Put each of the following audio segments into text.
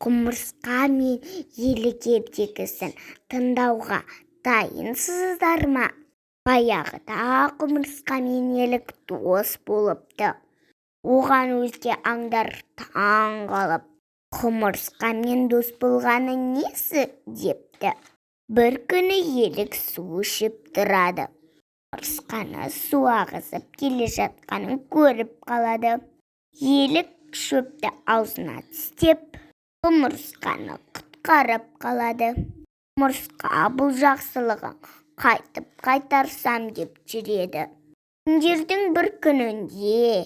құмырсқа мен елік ертегісін тыңдауға дайынсыздар ма? Баяғыда құмырсқа мен елік дос болыпты. Оған өзге аңдар таң қалып, құмырсқамен дос болғаны несі депті. Бір күні елік су ішіп тұрады. Құмырсқаны су ағызып келе жатқанын көріп қалады. Елік шөпті аузына тістеп, құмырсқаны құтқарып қалады. Құмырсқа бұл жақсылығын қайтып қайтарсам деп жүреді. Күндердің бір күнінде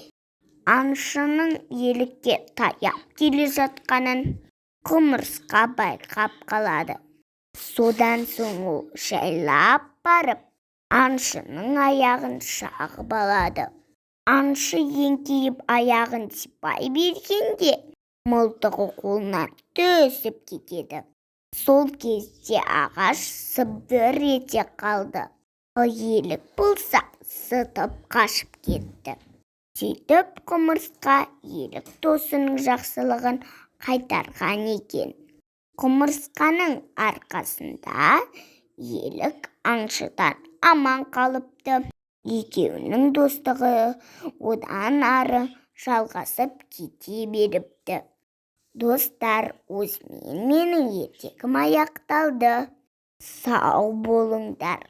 аңшының елікке таяп келе жатқанын құмырсқа байқап қалады. Содан соң ол жайлап барып, аңшының аяғын шағып алады. Аңшы еңкейіп аяғын сипай бергенде, мылтығы қолынан түсіп кетеді. Сол кезде ағаш сыбдыр ете қалды. Ал елік болса зытып қашып кетті. Сөйтіп құмырсқа елік досының жақсылығын қайтарған екен. Құмырсқаның арқасында елік аңшыдан аман қалыпты. Екеуінің достығы одан ары жалғасып кете беріпті. Достар, осымен менің ертегім аяқталды. Сау болыңдар.